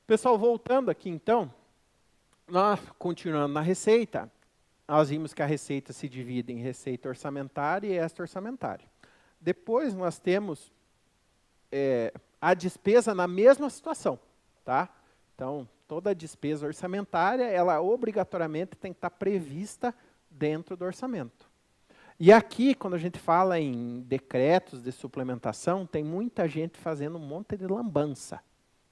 Pessoal, voltando aqui então, nós continuando na receita, nós vimos que a receita se divide em receita orçamentária e extra-orçamentária. Depois nós temos a despesa na mesma situação, tá? Então, toda despesa orçamentária, ela obrigatoriamente tem que estar prevista dentro do orçamento. E aqui, quando a gente fala em decretos de suplementação, tem muita gente fazendo um monte de lambança,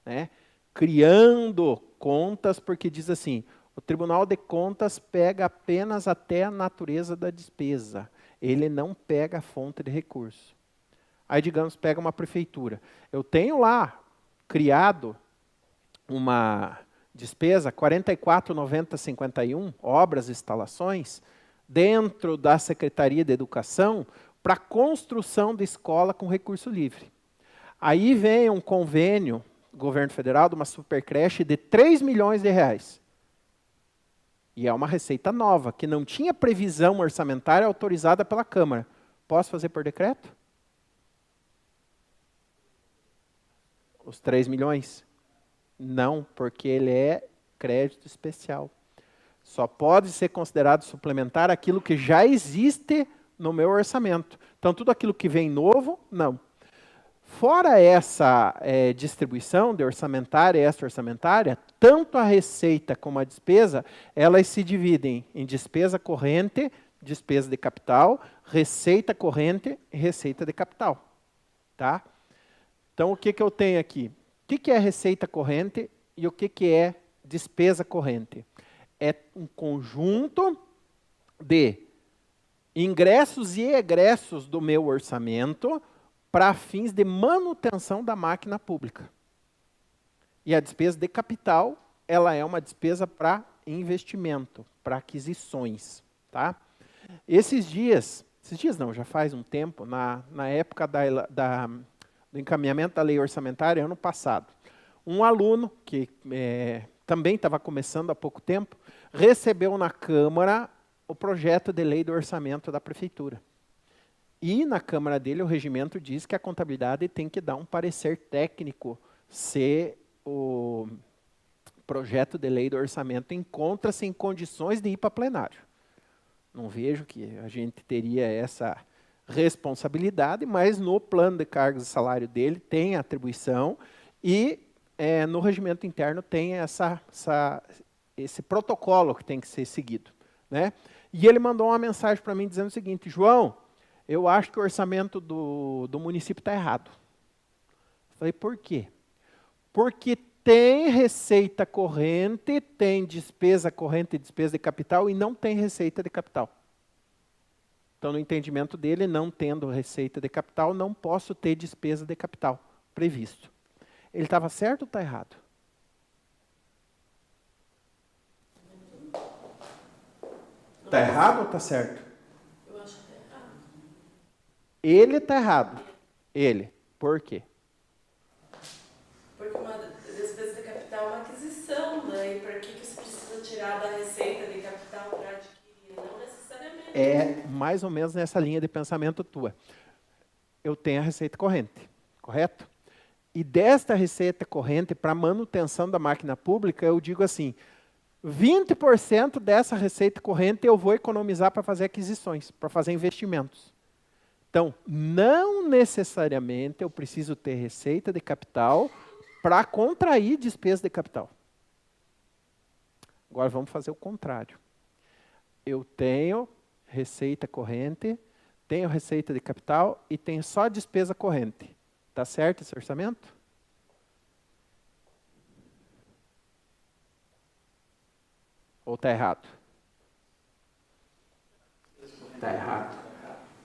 né? Criando contas, porque diz assim, o Tribunal de Contas pega apenas até a natureza da despesa, ele não pega a fonte de recurso. Aí, digamos, pega uma prefeitura. Eu tenho lá criado uma despesa, 44.90.51, obras e instalações, dentro da Secretaria de Educação, para construção de escola com recurso livre. Aí vem um convênio do governo federal, de uma supercreche, de 3 milhões de reais. E é uma receita nova, que não tinha previsão orçamentária autorizada pela Câmara. Posso fazer por decreto? Os 3 milhões? Não, porque ele é crédito especial. Só pode ser considerado suplementar aquilo que já existe no meu orçamento. Então, tudo aquilo que vem novo, não. Fora essa distribuição de orçamentária e extra-orçamentária, tanto a receita como a despesa, elas se dividem em despesa corrente, despesa de capital, receita corrente e receita de capital. Tá? Então, o que eu tenho aqui? O que é receita corrente e o que é despesa corrente? É um conjunto de ingressos e egressos do meu orçamento para fins de manutenção da máquina pública. E a despesa de capital, ela é uma despesa para investimento, para aquisições. Tá? Esses dias não, já faz um tempo, na época do encaminhamento da lei orçamentária, ano passado, um aluno, que também estava começando há pouco tempo, recebeu na Câmara o projeto de lei do orçamento da Prefeitura. E na Câmara dele, o regimento diz que a contabilidade tem que dar um parecer técnico se o projeto de lei do orçamento encontra-se em condições de ir para plenário. Não vejo que a gente teria essa responsabilidade, mas no plano de cargos e salário dele tem a atribuição e no regimento interno tem esse protocolo que tem que ser seguido. Né? E ele mandou uma mensagem para mim dizendo o seguinte: João, eu acho que o orçamento do município está errado. Eu falei, por quê? Porque tem receita corrente, tem despesa corrente e despesa de capital e não tem receita de capital. Então, no entendimento dele, não tendo receita de capital, não posso ter despesa de capital previsto. Ele estava certo ou está errado? Está errado ou está certo? Eu acho que está errado. Ele está errado. Ele. Por quê? Porque uma despesa de capital é uma aquisição, né? E para que você precisa tirar da receita de capital para adquirir? Não necessariamente. É mais ou menos nessa linha de pensamento tua. Eu tenho a receita corrente, correto? E desta receita corrente, para manutenção da máquina pública, eu digo assim, 20% dessa receita corrente eu vou economizar para fazer aquisições, para fazer investimentos. Então, não necessariamente eu preciso ter receita de capital para contrair despesa de capital. Agora vamos fazer o contrário. Eu tenho receita corrente, tenho receita de capital e tenho só despesa corrente. Está certo esse orçamento? Ou está errado? Está errado.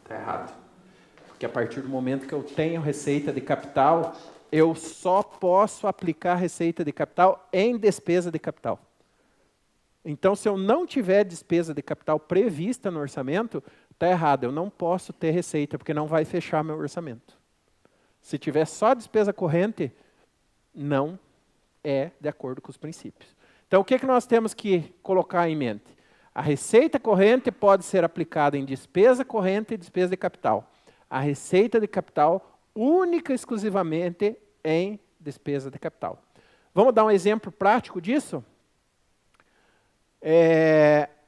Está errado. Porque a partir do momento que eu tenho receita de capital, eu só posso aplicar receita de capital em despesa de capital. Então, se eu não tiver despesa de capital prevista no orçamento, está errado. Eu não posso ter receita, porque não vai fechar meu orçamento. Se tiver só despesa corrente, não é de acordo com os princípios. Então, o que nós temos que colocar em mente? A receita corrente pode ser aplicada em despesa corrente e despesa de capital. A receita de capital, única e exclusivamente em despesa de capital. Vamos dar um exemplo prático disso?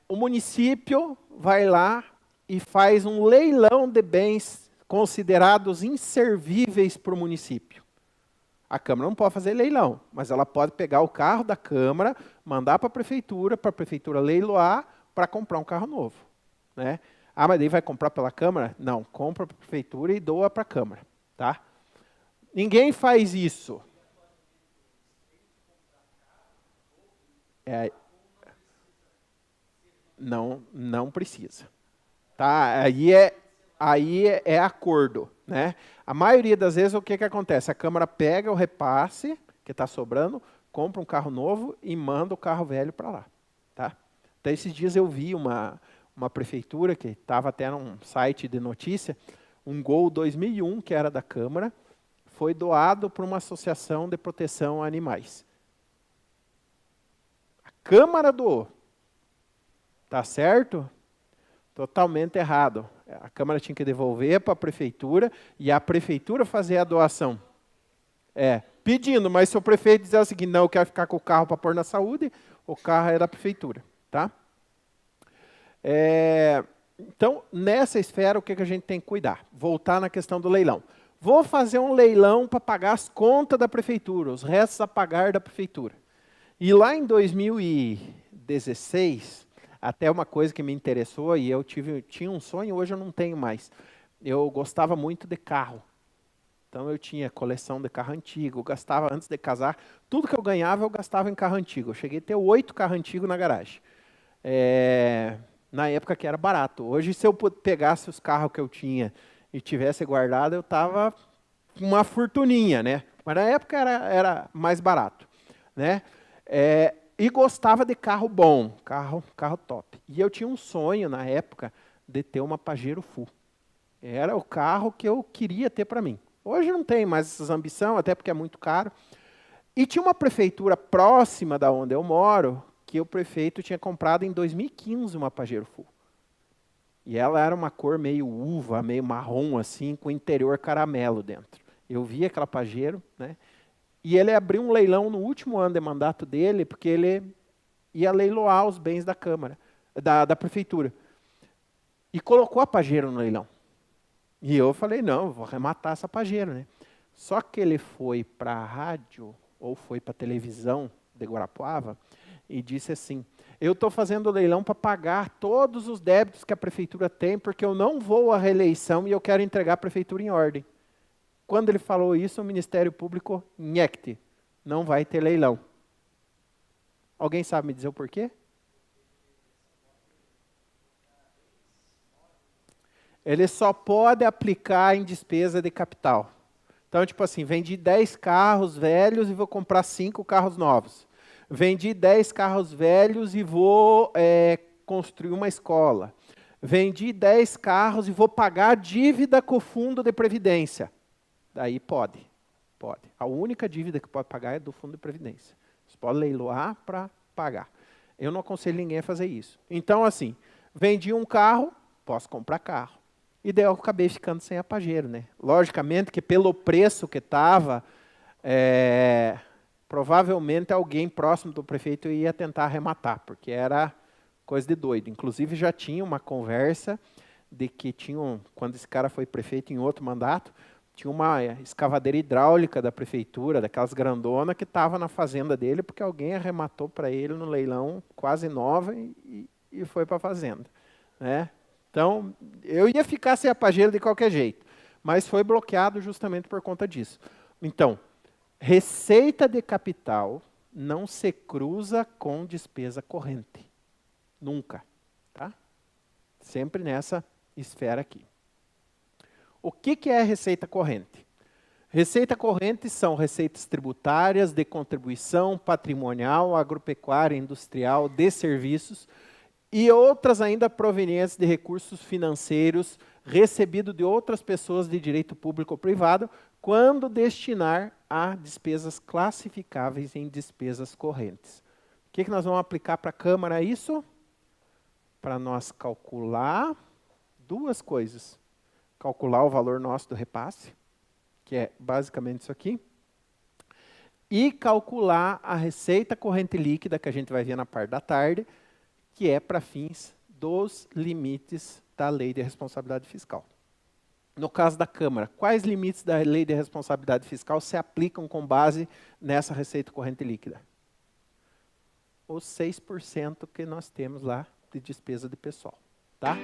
O município vai lá e faz um leilão de bens considerados inservíveis para o município. A Câmara não pode fazer leilão, mas ela pode pegar o carro da Câmara, mandar para a prefeitura leiloar para comprar um carro novo. Né? Ah, mas daí vai comprar pela Câmara? Não, compra para a prefeitura e doa para a Câmara. Tá? Ninguém faz isso. Não precisa. Tá? Aí é acordo. Né? A maioria das vezes, o que acontece? A Câmara pega o repasse que está sobrando, compra um carro novo e manda o carro velho para lá. Tá? Até esses dias eu vi uma prefeitura, que estava até num site de notícia, um Gol 2001, que era da Câmara, foi doado para uma associação de proteção a animais. A Câmara doou. Tá certo? Totalmente errado. A Câmara tinha que devolver para a Prefeitura e a Prefeitura fazer a doação. Pedindo, mas se o prefeito dizer o seguinte, não, eu quero ficar com o carro para pôr na saúde, o carro é da Prefeitura. Tá? Então, nessa esfera, o que a gente tem que cuidar? Voltar na questão do leilão. Vou fazer um leilão para pagar as contas da Prefeitura, os restos a pagar da Prefeitura. E lá em 2016... até uma coisa que me interessou, e eu tinha um sonho, hoje eu não tenho mais. Eu gostava muito de carro. Então eu tinha coleção de carro antigo, eu gastava, antes de casar, tudo que eu ganhava eu gastava em carro antigo. Eu cheguei a ter 8 carros antigos na garagem. Na época que era barato. Hoje, se eu pegasse os carros que eu tinha e tivesse guardado, eu estava com uma fortuninha, né? Mas na época era mais barato. Né? E gostava de carro bom, carro top. E eu tinha um sonho, na época, de ter uma Pajero Full. Era o carro que eu queria ter para mim. Hoje não tem mais essas ambições, até porque é muito caro. E tinha uma prefeitura próxima da onde eu moro, que o prefeito tinha comprado em 2015 uma Pajero Full. E ela era uma cor meio uva, meio marrom, assim, com interior caramelo dentro. Eu vi aquela Pajero, né? E ele abriu um leilão no último ano de mandato dele, porque ele ia leiloar os bens da Câmara, da Prefeitura. E colocou a Pajero no leilão. E eu falei, não, vou arrematar essa Pajero. Né? Só que ele foi para a rádio, ou foi para a televisão de Guarapuava, e disse assim, eu estou fazendo o leilão para pagar todos os débitos que a Prefeitura tem, porque eu não vou à reeleição e eu quero entregar a Prefeitura em ordem. Quando ele falou isso, o Ministério Público, nhecte, não vai ter leilão. Alguém sabe me dizer o porquê? Ele só pode aplicar em despesa de capital. Então, tipo assim, vendi 10 carros velhos e vou comprar 5 carros novos. Vendi 10 carros velhos e vou construir uma escola. Vendi 10 carros e vou pagar a dívida com o fundo de previdência. Daí pode. A única dívida que pode pagar é do fundo de previdência. Você pode leiloar para pagar. Eu não aconselho ninguém a fazer isso. Então, assim, vendi um carro, posso comprar carro. E daí eu acabei ficando sem a Pajero, né? Logicamente que pelo preço que estava, provavelmente alguém próximo do prefeito ia tentar arrematar, porque era coisa de doido. Inclusive já tinha uma conversa de que quando esse cara foi prefeito em outro mandato, tinha uma escavadeira hidráulica da prefeitura, daquelas grandonas, que estava na fazenda dele, porque alguém arrematou para ele no leilão quase nova e foi para a fazenda. Né? Então, eu ia ficar sem a Pajero de qualquer jeito, mas foi bloqueado justamente por conta disso. Então, receita de capital não se cruza com despesa corrente. Nunca. Tá? Sempre nessa esfera aqui. O que é receita corrente? Receita corrente são receitas tributárias, de contribuição, patrimonial, agropecuária, industrial, de serviços e outras ainda provenientes de recursos financeiros recebidos de outras pessoas de direito público ou privado, quando destinar a despesas classificáveis em despesas correntes. O que nós vamos aplicar para a Câmara isso? Para nós calcular duas coisas. Calcular o valor nosso do repasse, que é basicamente isso aqui, e calcular a receita corrente líquida, que a gente vai ver na parte da tarde, que é para fins dos limites da Lei de Responsabilidade Fiscal. No caso da Câmara, quais limites da Lei de Responsabilidade Fiscal se aplicam com base nessa receita corrente líquida? Os 6% que nós temos lá de despesa de pessoal, tá?